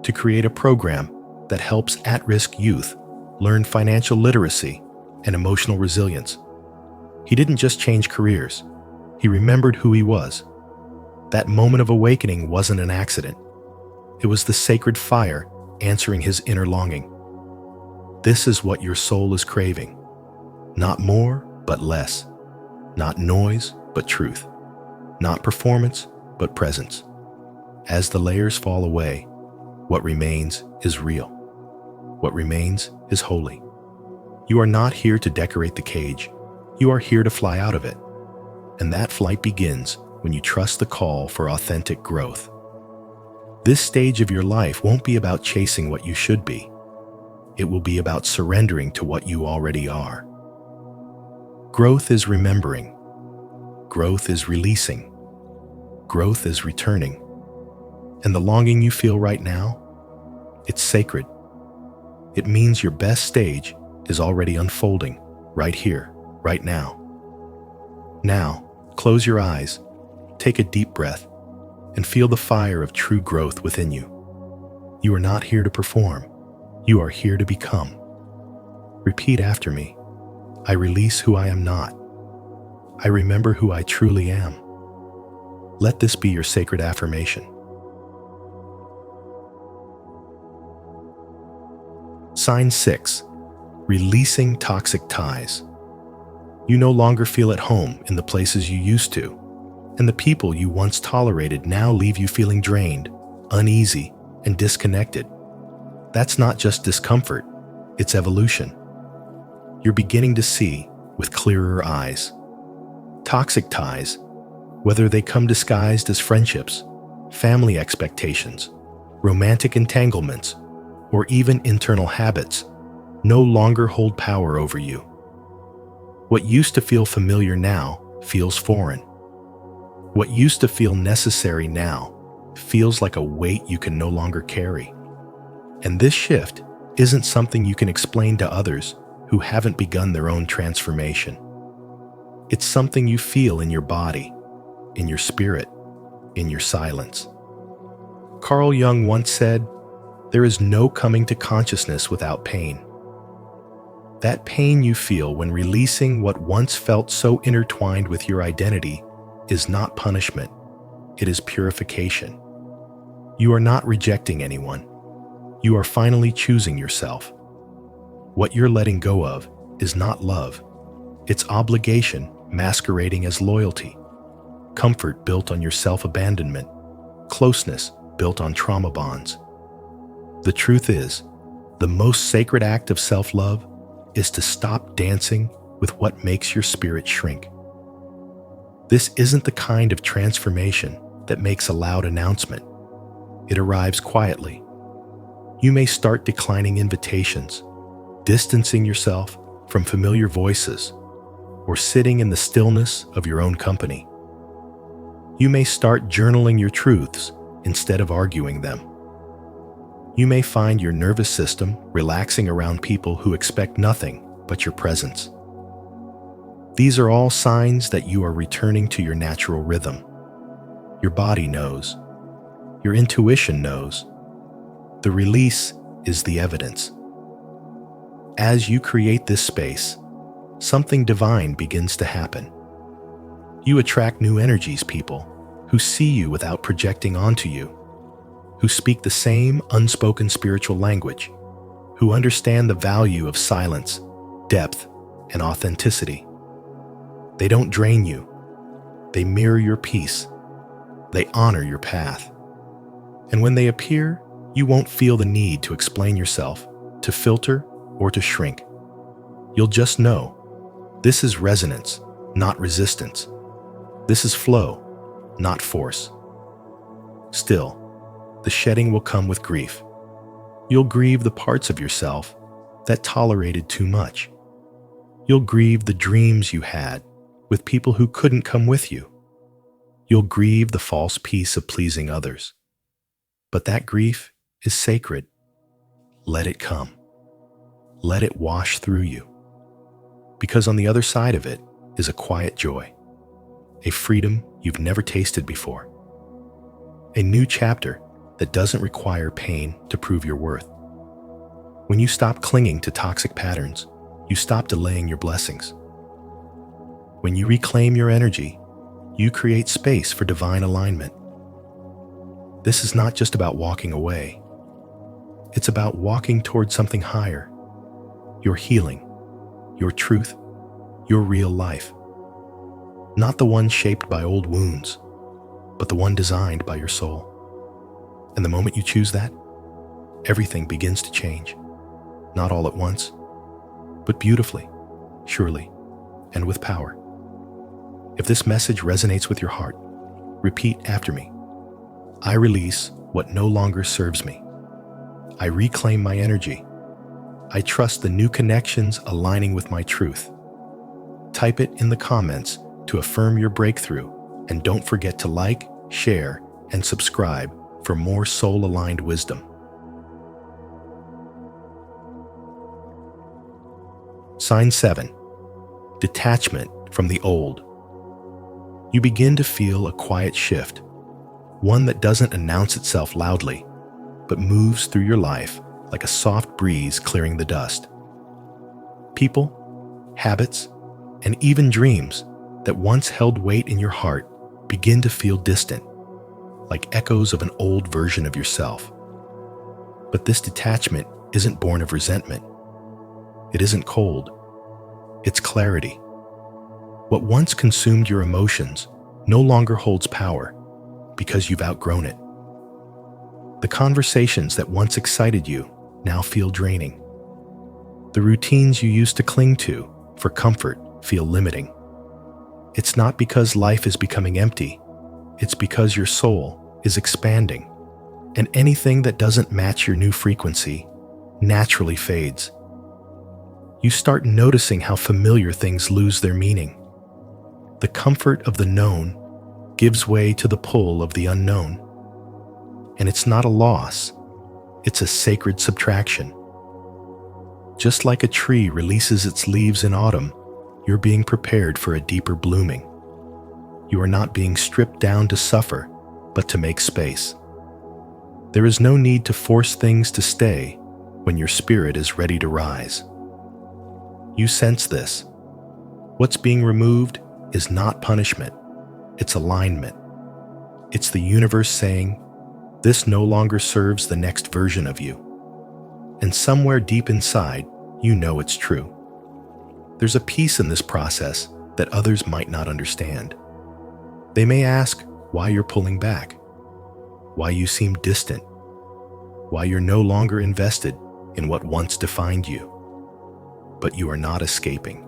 to create a program that helps at-risk youth learn financial literacy and emotional resilience. He didn't just change careers. He remembered who he was. That moment of awakening wasn't an accident. It was the sacred fire answering his inner longing. This is what your soul is craving. Not more, but less. Not noise, but truth. Not performance, but presence. As the layers fall away, what remains is real. What remains is holy. You are not here to decorate the cage. You are here to fly out of it. And that flight begins when you trust the call for authentic growth. This stage of your life won't be about chasing what you should be. It will be about surrendering to what you already are. Growth is remembering. Growth is releasing. Growth is returning. And the longing you feel right now, it's sacred. It means your best stage is already unfolding right here, right now. Now, close your eyes, take a deep breath, and feel the fire of true growth within you. You are not here to perform. You are here to become. Repeat after me. I release who I am not. I remember who I truly am. Let this be your sacred affirmation. Sign 6. Releasing toxic ties. You no longer feel at home in the places you used to, and the people you once tolerated now leave you feeling drained, uneasy, and disconnected. That's not just discomfort, it's evolution. You're beginning to see with clearer eyes. Toxic ties, whether they come disguised as friendships, family expectations, romantic entanglements, or even internal habits, no longer hold power over you. What used to feel familiar now feels foreign. What used to feel necessary now feels like a weight you can no longer carry. And this shift isn't something you can explain to others who haven't begun their own transformation. It's something you feel in your body, in your spirit, in your silence. Carl Jung once said, "There is no coming to consciousness without pain." That pain you feel when releasing what once felt so intertwined with your identity is not punishment, it is purification. You are not rejecting anyone. You are finally choosing yourself. What you're letting go of is not love. It's obligation masquerading as loyalty, comfort built on your self-abandonment, closeness built on trauma bonds. The truth is, the most sacred act of self-love is to stop dancing with what makes your spirit shrink. This isn't the kind of transformation that makes a loud announcement. It arrives quietly. You may start declining invitations, distancing yourself from familiar voices, or sitting in the stillness of your own company. You may start journaling your truths instead of arguing them. You may find your nervous system relaxing around people who expect nothing but your presence. These are all signs that you are returning to your natural rhythm. Your body knows. Your intuition knows. The release is the evidence. As you create this space, something divine begins to happen. You attract new energies, people who see you without projecting onto you, who speak the same unspoken spiritual language, who understand the value of silence, depth, and authenticity. They don't drain you. They mirror your peace. They honor your path. And when they appear, you won't feel the need to explain yourself, to filter, or to shrink. You'll just know. This is resonance, not resistance. This is flow, not force. Still, the shedding will come with grief. You'll grieve the parts of yourself that tolerated too much. You'll grieve the dreams you had with people who couldn't come with you. You'll grieve the false peace of pleasing others. But that grief is sacred. Let it come. Let it wash through you. Because on the other side of it is a quiet joy, a freedom you've never tasted before, a new chapter that doesn't require pain to prove your worth. When you stop clinging to toxic patterns, you stop delaying your blessings. When you reclaim your energy, you create space for divine alignment. This is not just about walking away. It's about walking towards something higher, your healing, your truth, your real life. Not the one shaped by old wounds, but the one designed by your soul. And the moment you choose that, everything begins to change. Not all at once, but beautifully, surely, and with power. If this message resonates with your heart, repeat after me. I release what no longer serves me. I reclaim my energy. I trust the new connections aligning with my truth. Type it in the comments to affirm your breakthrough, and don't forget to like, share, and subscribe for more soul-aligned wisdom. Sign 7. Detachment from the old. You begin to feel a quiet shift, one that doesn't announce itself loudly, but moves through your life like a soft breeze clearing the dust. People, habits, and even dreams that once held weight in your heart begin to feel distant, like echoes of an old version of yourself. But this detachment isn't born of resentment. It isn't cold. It's clarity. What once consumed your emotions no longer holds power because you've outgrown it. The conversations that once excited you now feel draining. The routines you used to cling to for comfort feel limiting. It's not because life is becoming empty. It's because your soul is expanding, and anything that doesn't match your new frequency naturally fades. You start noticing how familiar things lose their meaning. The comfort of the known gives way to the pull of the unknown. And it's not a loss, it's a sacred subtraction. Just like a tree releases its leaves in autumn, you're being prepared for a deeper blooming. You are not being stripped down to suffer, but to make space. There is no need to force things to stay when your spirit is ready to rise. You sense this. What's being removed is not punishment, it's alignment. It's the universe saying, this no longer serves the next version of you. and somewhere deep inside, you know it's true. There's a peace in this process that others might not understand. They may ask why you're pulling back, why you seem distant, why you're no longer invested in what once defined you. But you are not escaping.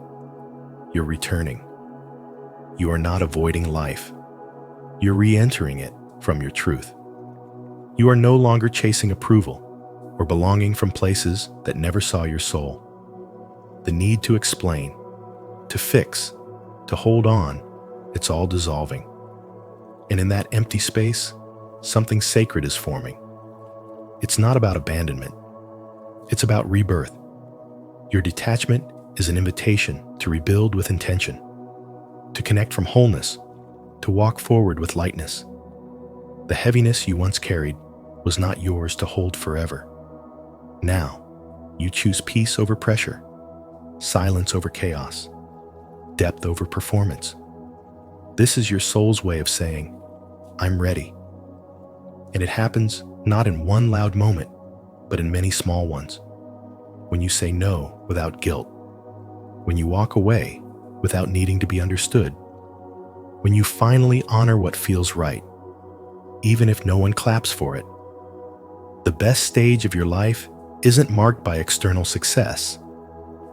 You're returning. You are not avoiding life. You're re-entering it from your truth. You are no longer chasing approval or belonging from places that never saw your soul. The need to explain, to fix, to hold on, it's all dissolving. And in that empty space, something sacred is forming. It's not about abandonment. It's about rebirth. Your detachment is an invitation to rebuild with intention, to connect from wholeness, to walk forward with lightness. The heaviness you once carried was not yours to hold forever. Now, you choose peace over pressure, silence over chaos, depth over performance. This is your soul's way of saying, I'm ready. And it happens not in one loud moment, but in many small ones. When you say no without guilt, when you walk away without needing to be understood, when you finally honor what feels right, even if no one claps for it. The best stage of your life isn't marked by external success.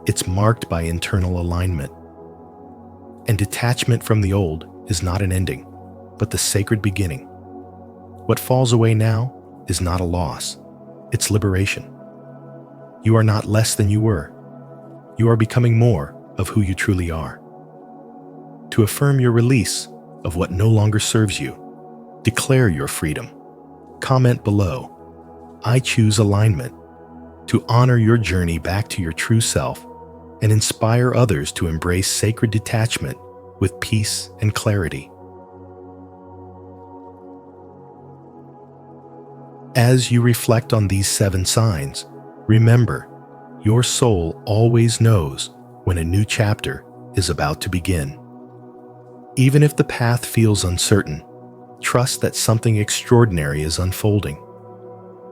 It's marked by internal alignment. And detachment from the old is not an ending, but the sacred beginning. What falls away now is not a loss, it's liberation. You are not less than you were. You are becoming more of who you truly are. To affirm your release of what no longer serves you, declare your freedom. Comment below, I choose alignment, to honor your journey back to your true self and inspire others to embrace sacred detachment with peace and clarity. As you reflect on these 7 signs, remember, your soul always knows when a new chapter is about to begin. Even if the path feels uncertain, trust that something extraordinary is unfolding.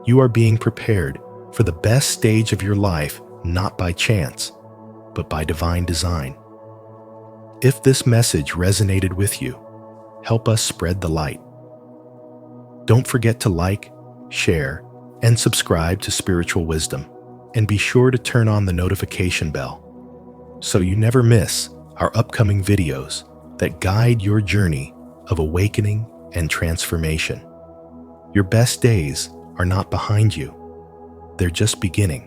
You are being prepared for the best stage of your life, not by chance, but by divine design. If this message resonated with you, help us spread the light. Don't forget to like, share, and subscribe to Spiritual Wisdom, and be sure to turn on the notification bell so you never miss our upcoming videos that guide your journey of awakening and transformation. Your best days are not behind you, they're just beginning.